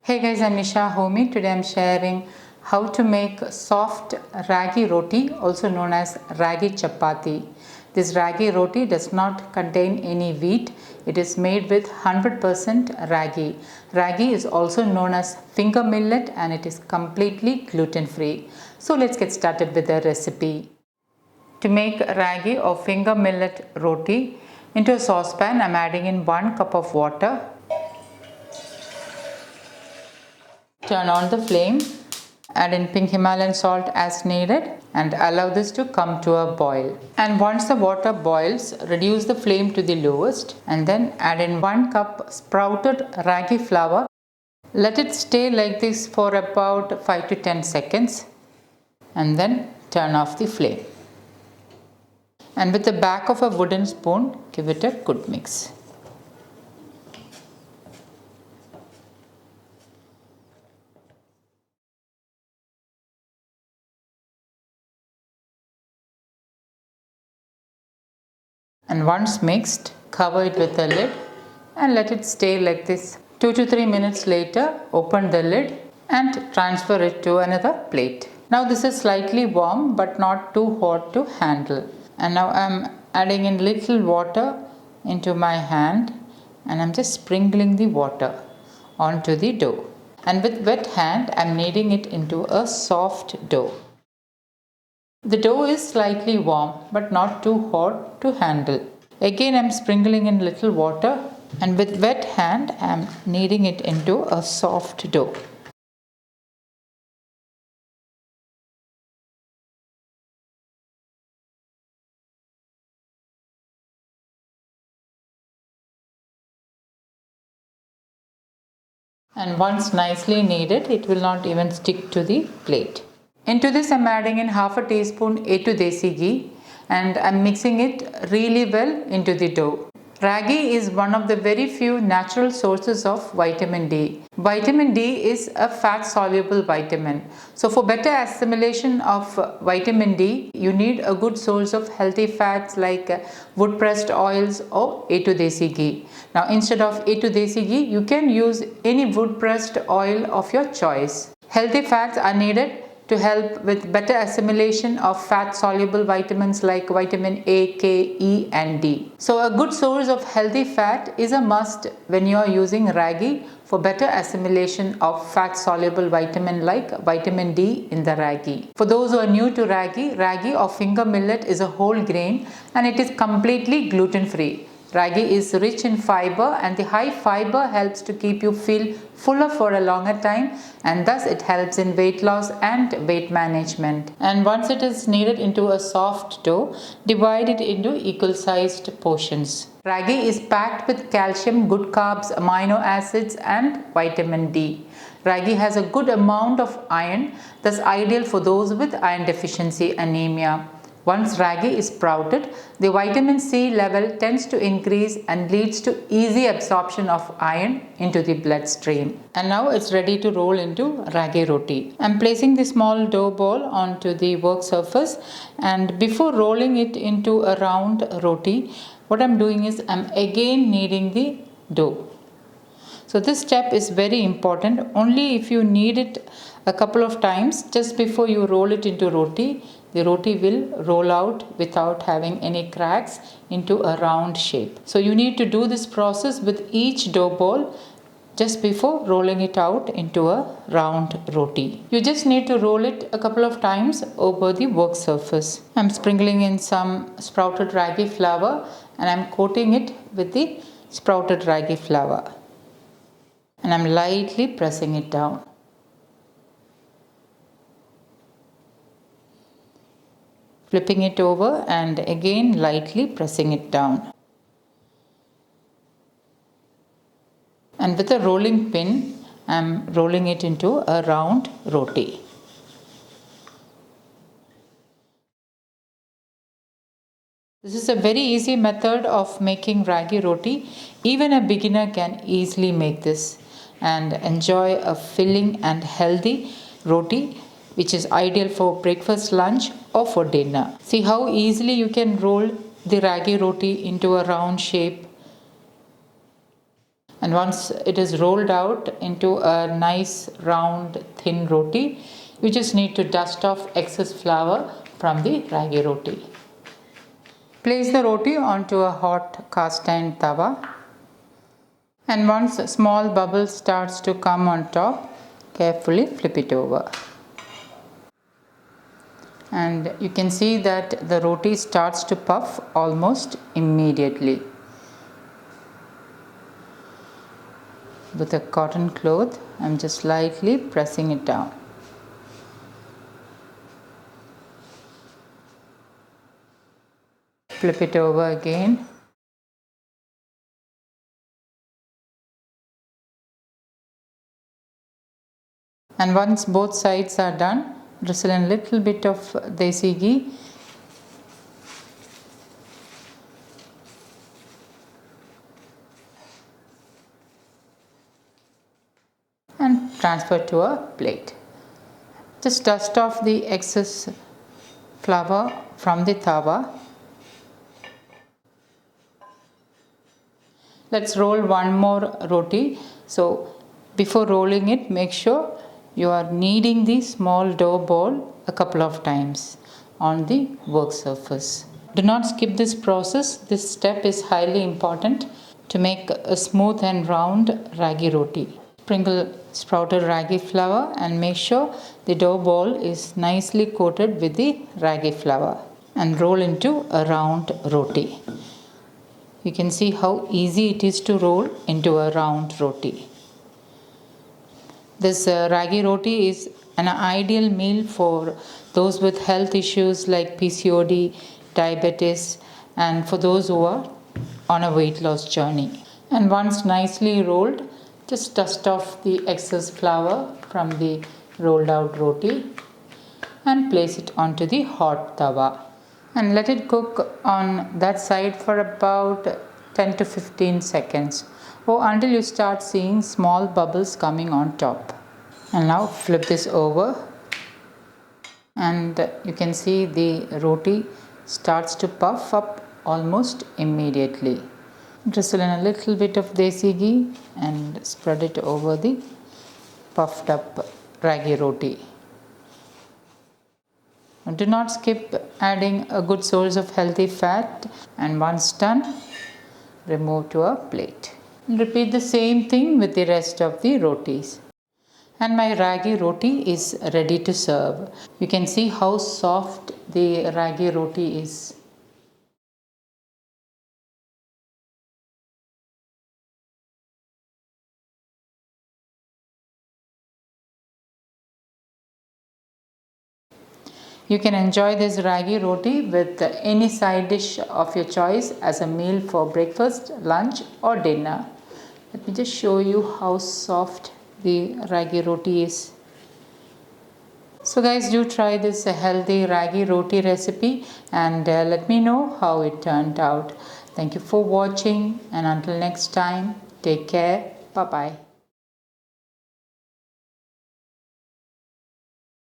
Hey guys, I'm Nisa Homey. Today I'm sharing how to make soft ragi roti, also known as ragi chapati. This ragi roti does not contain any wheat. It is made with 100% ragi. Ragi is also known as finger millet and it is completely gluten free. So let's get started with the recipe. To make ragi or finger millet roti, into a saucepan I'm adding in 1 cup of water. Turn on the flame, add in pink Himalayan salt as needed and allow this to come to a boil. And once the water boils, reduce the flame to the lowest and then add in 1 cup sprouted ragi flour. Let it stay like this for about 5 to 10 seconds and then turn off the flame. And with the back of a wooden spoon, give it a good mix. And once mixed, cover it with a lid and let it stay like this. 2 to 3 minutes later, open the lid and transfer it to another plate. Now this is slightly warm but not too hot to handle. And now I'm adding in little water into my hand and I'm just sprinkling the water onto the dough. And with wet hand, I'm kneading it into a soft dough. The dough is slightly warm but not too hot to handle. Again I'm sprinkling in little water and with wet hand I'm kneading it into a soft dough. And once nicely kneaded, it will not even stick to the plate. Into this I'm adding in half a teaspoon A2 desi ghee and I'm mixing it really well into the dough. Ragi is one of the very few natural sources of vitamin D. Vitamin D is a fat soluble vitamin. So for better assimilation of vitamin D, you need a good source of healthy fats like wood pressed oils or A2 desi ghee. Now instead of A2 desi ghee, you can use any wood pressed oil of your choice. Healthy fats are needed to help with better assimilation of fat soluble vitamins like vitamin A, K, E and D. So a good source of healthy fat is a must when you are using ragi for better assimilation of fat soluble vitamin like vitamin D in the ragi. For those who are new to ragi or finger millet is a whole grain and it is completely gluten free. Ragi is rich in fiber and the high fiber helps to keep you feel fuller for a longer time and thus it helps in weight loss and weight management. And once it is kneaded into a soft dough, divide it into equal sized portions. Ragi is packed with calcium, good carbs, amino acids and vitamin D. Ragi has a good amount of iron, thus ideal for those with iron deficiency anemia. Once ragi is sprouted, the vitamin C level tends to increase and leads to easy absorption of iron into the bloodstream. And now it's ready to roll into ragi roti. I'm placing the small dough ball onto the work surface and before rolling it into a round roti, what I'm doing is I'm again kneading the dough. So this step is very important. Only if you knead it a couple of times just before you roll it into roti, the roti will roll out without having any cracks into a round shape. So you need to do this process with each dough ball just before rolling it out into a round roti. You just need to roll it a couple of times over the work surface. I'm sprinkling in some sprouted ragi flour and I'm coating it with the sprouted ragi flour. And I'm lightly pressing it down. Flipping it over and again lightly pressing it down. And with a rolling pin, I'm rolling it into a round roti. This is a very easy method of making ragi roti. Even a beginner can easily make this and enjoy a filling and healthy roti which is ideal for breakfast, lunch or for dinner. See how easily you can roll the ragi roti into a round shape. And once it is rolled out into a nice round thin roti, you just need to dust off excess flour from the ragi roti. Place the roti onto a hot cast iron tawa, and once a small bubble starts to come on top, carefully flip it over. And you can see that the roti starts to puff almost immediately. With a cotton cloth, I'm just lightly pressing it down. Flip it over again. And once both sides are done, drizzle in a little bit of desi ghee and transfer to a plate. Just dust off the excess flour from the tawa. Let's roll one more roti. So before rolling it, make sure you are kneading the small dough ball a couple of times on the work surface. Do not skip this process. This step is highly important to make a smooth and round ragi roti. Sprinkle sprouted ragi flour and make sure the dough ball is nicely coated with the ragi flour, and roll into a round roti. You can see how easy it is to roll into a round roti. This ragi roti is an ideal meal for those with health issues like PCOD, diabetes, and for those who are on a weight loss journey. And once nicely rolled, just dust off the excess flour from the rolled out roti and place it onto the hot tawa. And let it cook on that side for about 10 to 15 seconds, or until you start seeing small bubbles coming on top. And now flip this over, and you can see the roti starts to puff up almost immediately. Drizzle in a little bit of desi ghee and spread it over the puffed up ragi roti. Do not skip adding a good source of healthy fat, and once done, remove to a plate. Repeat the same thing with the rest of the rotis. And my ragi roti is ready to serve. You can see how soft the ragi roti is. You can enjoy this ragi roti with any side dish of your choice as a meal for breakfast, lunch, or dinner. Let me just show you how soft the ragi roti is. So guys, do try this healthy ragi roti recipe and let me know how it turned out. Thank you for watching, and until next time, take care. Bye bye.